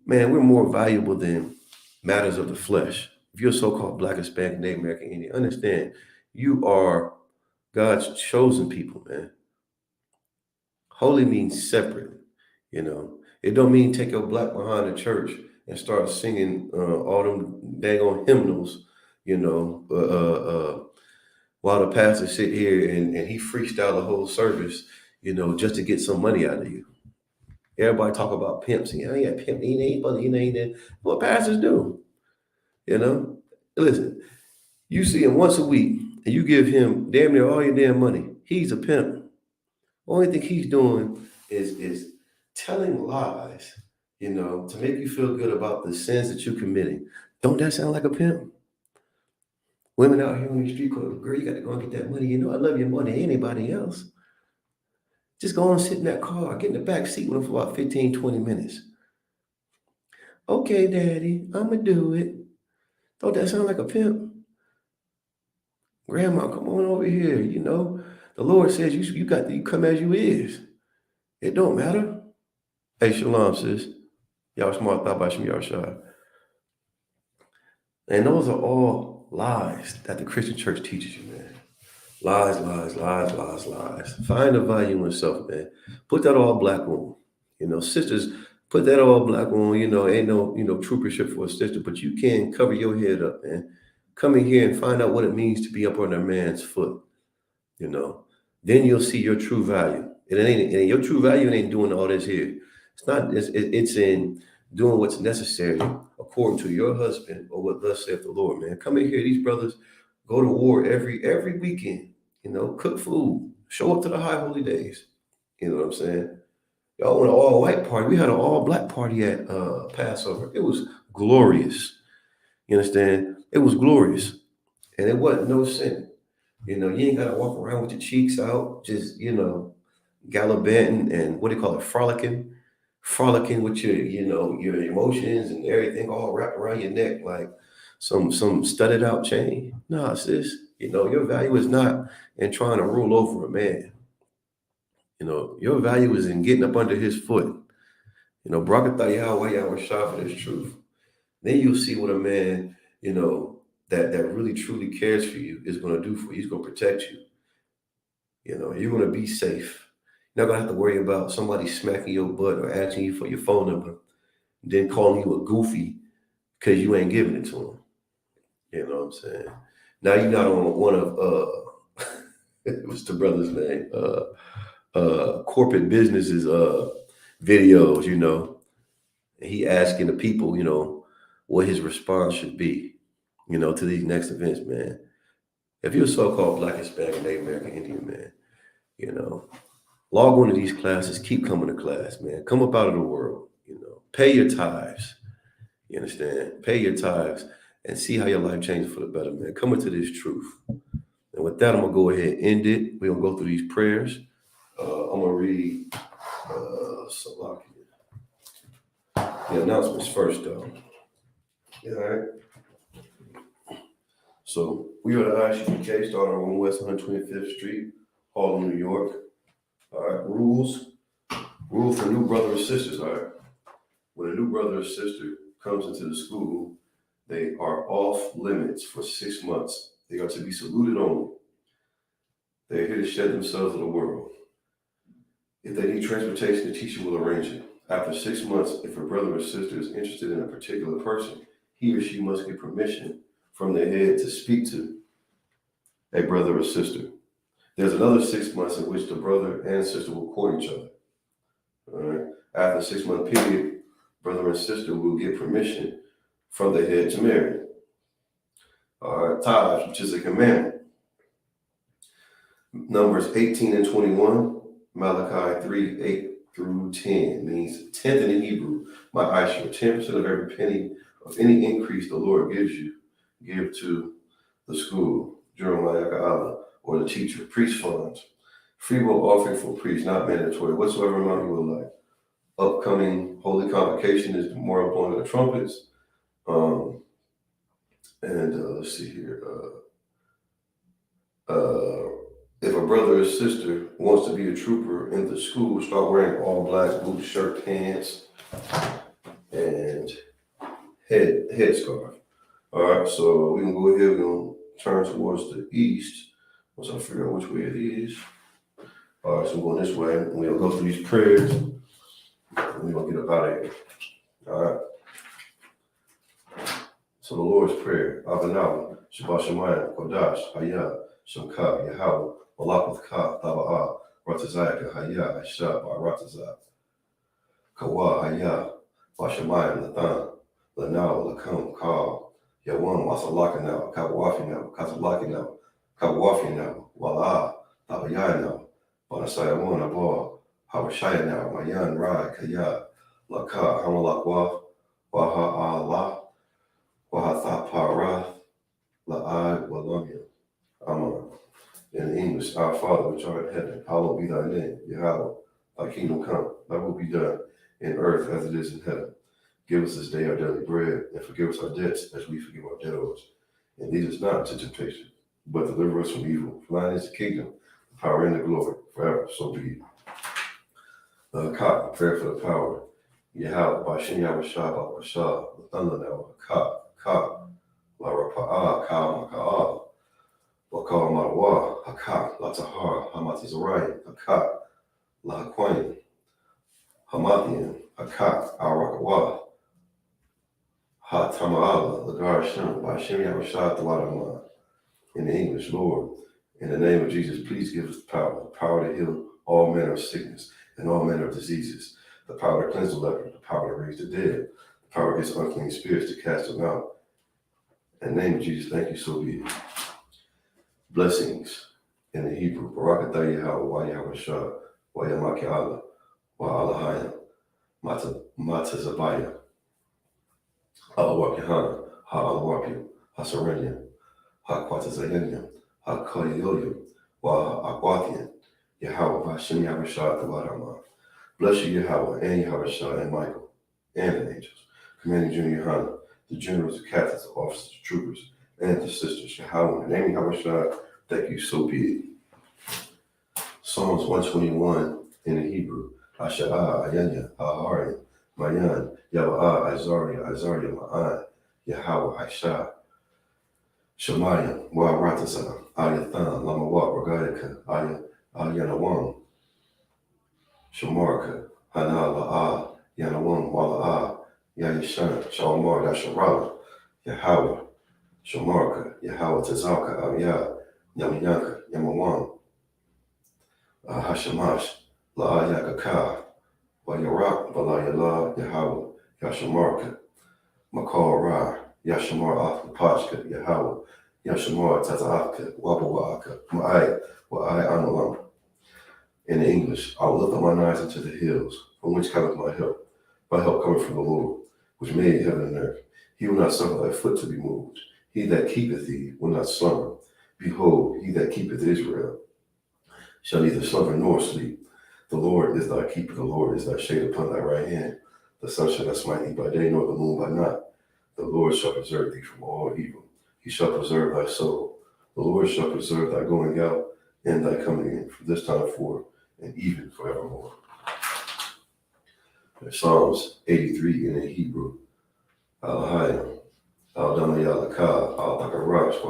man, we're more valuable than matters of the flesh. If you're so-called Black, Hispanic, Native American, Indian, understand you are God's chosen people, man. Holy means separate. It don't mean take your black behind the church and start singing all them dang on hymnals, while the pastor sit here and he freestyle the whole service, just to get some money out of you. Everybody talk about pimps. Yeah, pimp, he ain't that. What pastors do, Listen, you see him once a week and you give him damn near all your damn money. He's a pimp. Only thing he's doing is telling lies, to make you feel good about the sins that you're committing. Don't that sound like a pimp? Women out here on the street corner, girl, you got to go and get that money. I love you more than anybody else. Just go and sit in that car, get in the back seat with him for about 15, 20 minutes. Okay, daddy, I'm going to do it. Don't that sound like a pimp? Grandma, come on over here. The Lord says you come as you is. It don't matter. Hey, shalom, sis. Y'all smart thought by Shem Yahushua. And those are all lies that the Christian church teaches you, man. Lies, lies, lies, lies, lies. Find the value in self, man. Put that all black on. Sisters, put that all black on. Ain't no, troopership for a sister, but you can cover your head up, man. Come in here and find out what it means to be up on a man's foot. Then you'll see your true value. And your true value ain't doing all this here. It's not. It's in doing what's necessary according to your husband or what thus saith the Lord, man. Come in here. These brothers go to war every weekend. Cook food, show up to the high holy days. You know what I'm saying? Y'all want an all white party. We had an all black party at Passover. It was glorious. You understand? It was glorious. And it wasn't no sin. You ain't gotta walk around with your cheeks out, just, gallivanting and what do you call it, frolicking with your emotions and everything all wrapped around your neck like some studded out chain. Nah, sis, your value is not in trying to rule over a man. Your value is in getting up under his foot. Barakatah Yahweh Yahweh Shah for this truth. Then you'll see what a man, that really truly cares for you is going to do for you. He's going to protect you. You're going to be safe. You're not going to have to worry about somebody smacking your butt or asking you for your phone number, then calling you a goofy because you ain't giving it to them. You know what I'm saying? Now you're not on one of, what's the brother's name? Corporate businesses videos, and he asking the people, what his response should be, to these next events, man. If you're a so-called Black, Hispanic, Native American, Indian man, log on to these classes, keep coming to class, man. Come up out of the world, pay your tithes. You understand? Pay your tithes and see how your life changes for the better, man. Come into this truth. And with that, I'm going to go ahead and end it. We're going to go through these prayers. I'm going to read Salakia. The announcements first, though. All right. So we are the ICPK, starting on West 125th Street, Harlem, New York. All right. Rule for new brother or sisters. All right. When a new brother or sister comes into the school, they are off limits for 6 months. They are to be saluted only. They are here to shed themselves to the world. If they need transportation, the teacher will arrange it. After 6 months, if a brother or sister is interested in a particular person, he or she must get permission from their head to speak to a brother or sister. There's another 6 months in which the brother and sister will court each other. All right. After a 6 month period, brother and sister will get permission from their head to marry. All right. Tithes, which is a commandment. Numbers 18 and 21, Malachi 3, 8 through 10 means tenth in the Hebrew. My Aisha, 10% of every penny of any increase the Lord gives you, give to the school, Jeremiah Allah, or the teacher, priest funds. Free will offering for priests, not mandatory, whatsoever amount you would like. Upcoming holy convocation is the memorial blowing of the trumpets. Let's see here. If a brother or sister wants to be a trooper in the school, start wearing all black boots, shirt, pants, and headscarf. All right, so we can go ahead. We're gonna turn towards the east. Once I figure out which way it is. All right, so I'm going this way. We're gonna go through these prayers. And we're gonna get up out of here. All right. So the Lord's Prayer. Avanawa, Shabbat Shemayim, Kodash, Hayah, Shamka, Yahweh, Malakuthka, Taba'a, Ratazaka, Hayah, Ashab, Ratazak, Kawa, Hayah, Washamayim, Lathan, Lanao, Lakam, Ka, Yawan, Wasalakanaw, Kawafinaw, Kazalakinaw, Kawafinaw, Wala, Tabayanaw, Banasayawan, Abba, Hawashayanaw, Mayan, Ra, Kaya, Laka, Hamalakwa, Waha Allah, Wahathapara, La'ai, Walamia. Amen. In English, our Father which art in heaven, hallowed be thy name, Yahweh. Thy kingdom come, thy will be done in earth as it is in heaven. Give us this day our daily bread, and forgive us our debts as we forgive our debtors. And lead us not into temptation, but deliver us from evil. For thine is the kingdom, the power, and the glory, forever. So be it. Prayer for the power. Yahweh, Bashem Yahweh Shah, Bashah, the thunder now, Ka, La Rapa'a, Ka, Maka'a. Wakal Marawa, Hakak, Latahar, Hamatizarayan, Hakak, Lahakwain, Hamathian, Hakak, Arakawa, Hatama'ala, Lagar Shem, by Shem Yahweh Tawadama. In the English, Lord, in the name of Jesus, please give us the power to heal all manner of sickness and all manner of diseases, the power to cleanse the leper, the power to raise the dead, the power against unclean spirits to cast them out. In the name of Jesus, thank you, so be it. Blessings in the Hebrew. Barakatah Yahweh, Yahweh Shah, Wayamaki Allah, Wa Allahayim, Mata Zabaya, Allah Wakihana, Ha'alwapim, Hasarenyam, Ha'kwatazayanyam, Ha'koyoyim, Wa'akwathian, Yahweh, Hashem Yahushua, the Wadama. Bless you, Yahweh, and Yahushua, and Michael, and the angels, commanding Junior Yohana, the generals, the captains, the officers, the troopers, and the sisters, Yahweh, in the name of Yahushua, thank you, so be it. Psalms 121 in the Hebrew. Asha'ah, Ayanya, Ha'arim, Mayan, Yawa'ah, Isaiah, Ma'an, Yahweh, Aisha, Shemaya, Wa'aratasa, Ayathan, Lamawat, Ragayaka, Ayanawam, Shamarka, Hana La'ah, Yanawam, Wala'ah, Yayishan, Shalmar, Yasharala, Yahweh, Shamarka, Yahweh, Tazaka, Abiyah, Yamayanka, Yamawam, Hashamash, La'ayakaka, Wayarak, Balayala, Yahweh, Yashamarka, Makal Ra, Yashamar Akapashka, Yahweh, Yashamar Tazaka, Wabawaka, Ma'ai, Wa'ai Amalam. In English, I will lift up mine eyes unto the hills, from which cometh my help. My help cometh from the Lord, which made heaven and earth. He will not suffer thy foot to be moved. He that keepeth thee will not slumber. Behold, he that keepeth Israel shall neither slumber nor sleep. The Lord is thy keeper, the Lord is thy shade upon thy right hand. The sun shall not smite thee by day, nor the moon by night. The Lord shall preserve thee from all evil. He shall preserve thy soul. The Lord shall preserve thy going out and thy coming in from this time forth and even forevermore. Psalms 83 in the Hebrew. Al-Hayim, Al-Damayalaka, Al-Takarash,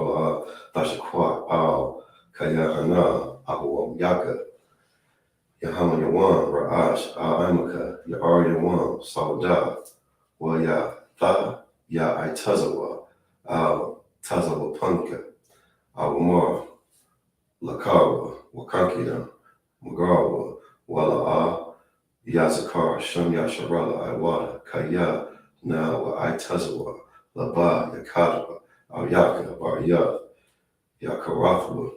Al-Tashakwa, Al-Kayahana, Ahu-Yaka, Yahama Yawan, Ra'ash, Al-Imaka, Ya'ar Yawan, Saudah, Wa Ya Tha, Ya Itazawa, Al-Tazawa Punka, Al-Umar, Lakawa, Wakankida, Magawa, Wala'a, Yazakar, Shem Yasharala, Iwada, Kaya, Na, Wa Itazawa, Laba, Yakadwa, Al-Yaka, Bar-Ya, Yakarathwa,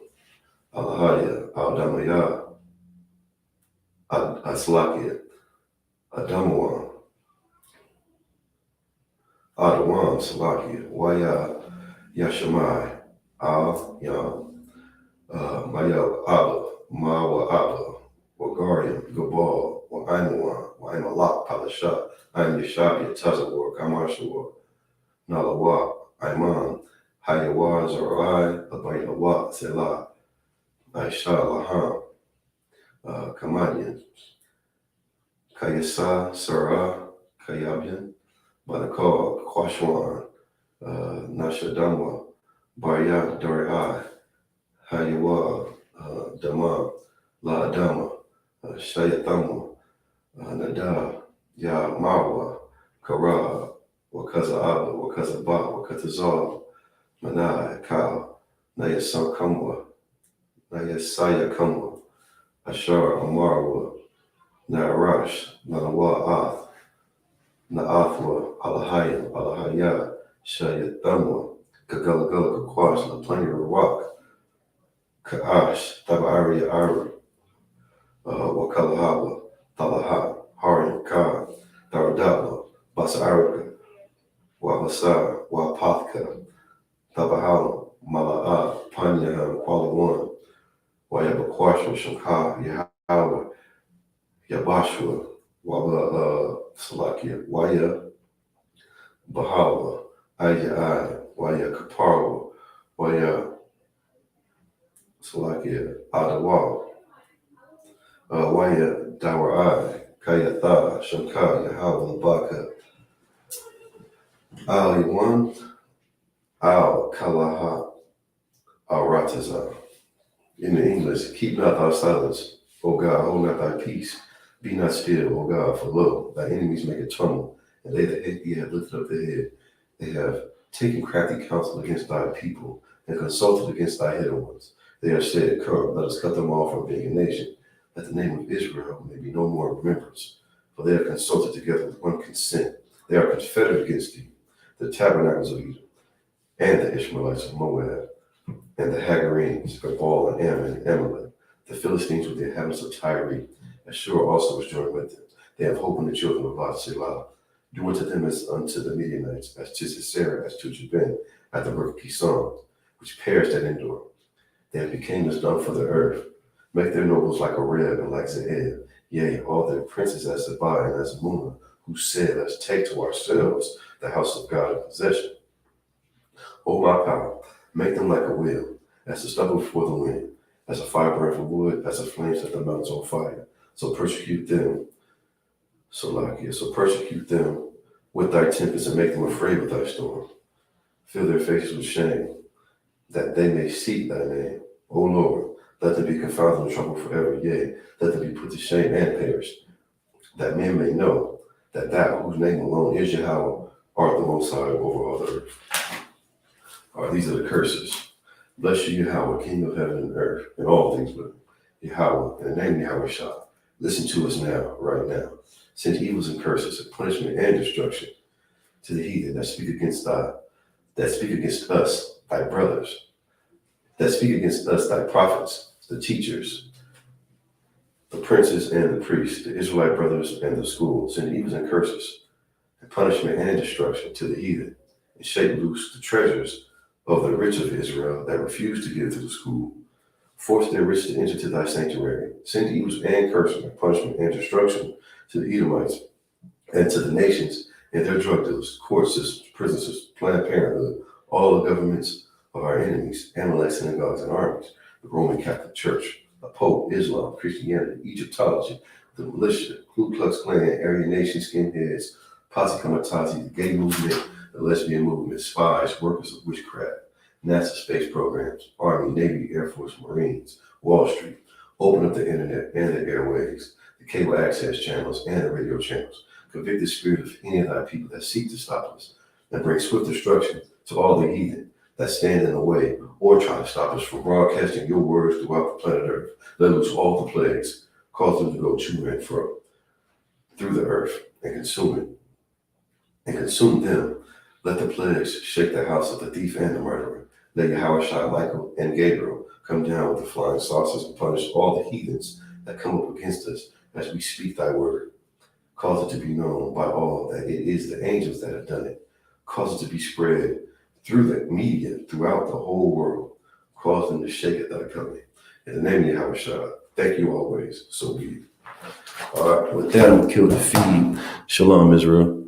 Al-Haya, Al-Damaya, Aslakia, Adamawan, Adawan, Salakia, Waya, Yashamai, Al, Yam, Maya, Abba, Mawa, Abba, Wagarian, Gabal, Wa'aimawan, Wa'aimalak, Palasha, Aim Yashabi, Tazawar, Kamashawar, Nalawa, Aiman, Hayawa, Zarai, Abayawa, Selah, Aisha, Laham, Kamanian, Kayasa, Sarah, Kayabian, Banakal, Kwashwan, Nashadamwa, Barya, Dariai, Hayawa, Dama, La Adama, Shayathamwa, Nada, Ya Marwa, Kara, Wakaza Abba, Wakaza Ba, Wakatazal, Manai, Ka, Nayasa Kamwa, Nayasaya Kamwa, Ashar Amarwa, Naarash, Nanawa Ath, Naathwa, Alahaya, Alahaya, Shayathamwa, Kagalagala, Kakwash, Laplani, Rawak, Kaash, Tabaria Ara, Wakalahawa, Talaha, Harim, Khan, Daradabla, Basarika, Wabasar, Wapathka, Tabahala, Mala'a, Panyaham, Kualawan, Wayabakwashwa, Shankar, Yahweh, Yabashua, Waba Salakia, Waya Bahawa, Aya, Waya Kaparwa, Waya Salakia, Adawa, Waya Dawarai, Kayatha, Shankar, Yahweh, Labaka, Al Yawan, Al Kalaha, Al Rataza. In the English, keep not thy silence, O God, hold not thy peace. Be not still, O God, for lo, thy enemies make a tumult, and they that hate thee have lifted up their head. They have taken crafty counsel against thy people, and consulted against thy hidden ones. They have said, come, let us cut them off from being a nation, that the name of Israel may be no more in remembrance. For they have consulted together with one consent. They are confederate against thee, the tabernacles of Edom, and the Ishmaelites of Moab, and the Hagarenes, Gabal and Ammon and Amalek, the Philistines with the inhabitants of Tyre. Ashur also was joined with them. They have hope in the children of Selah. Do unto them as unto the Midianites, as to Sisera, as to Jabin, at the brook Kison, which perished at Endor. They have become as dung for the earth. Make their nobles like Oreb and like Zeeb, yea, all their princes as Zebah and as Munah, who said, let's take to ourselves the house of God in possession. O my power, make them like a wheel, as the stubble before the wind, as a fire burns for wood, as a flame set the mountains on fire. So persecute them, so persecute them with thy tempest and make them afraid with thy storm. Fill their faces with shame, that they may seek thy name. O Lord, let them be confounded and troubled forever. Yea, let them be put to shame and perish, that men may know that thou, whose name alone is Yahweh, art the Most High over all the earth. All right, these are the curses. Bless you, Yahweh, King of heaven and earth, and all things but Yahweh, in the name of Yahweh Shah. Listen to us now, right now. Send evils and curses, and punishment and destruction to the heathen that speak against us, thy brothers, that speak against us, thy prophets, the teachers, the princes and the priests, the Israelite brothers and the school. Send evils and curses, and punishment and destruction to the heathen, and shake loose the treasures of the rich of Israel that refuse to give to the school. Force their rich to enter to thy sanctuary. Send evils and curses, and punishment and destruction to the Edomites and to the nations and their drug dealers, court systems, prison systems, Planned Parenthood, all the governments of our enemies, Amalek, synagogues, and armies, the Roman Catholic Church, the Pope, Islam, Christianity, Egyptology, the militia, Ku Klux Klan, Aryan Nation, skinheads, Posse Comitatus, the gay movement, the lesbian movement, spies, workers of witchcraft, NASA space programs, Army, Navy, Air Force, Marines, Wall Street, open up the internet and the airwaves, the cable access channels and the radio channels. Convict the spirit of any of thy people that seek to stop us, and bring swift destruction to all the heathen that stand in the way or try to stop us from broadcasting your words throughout the planet Earth. Let loose all the plagues, cause them to go to and fro through the earth and consume them. Let the plagues shake the house of the thief and the murderer. Let Yahweh Shai, Michael, and Gabriel come down with the flying saucers and punish all the heathens that come up against us as we speak thy word. Cause it to be known by all that it is the angels that have done it. Cause it to be spread through the media throughout the whole world. Cause them to shake at thy coming. In the name of Yahweh Shai, thank you always. So be it. All right, with that, I'm going to kill the feed. Shalom, Israel.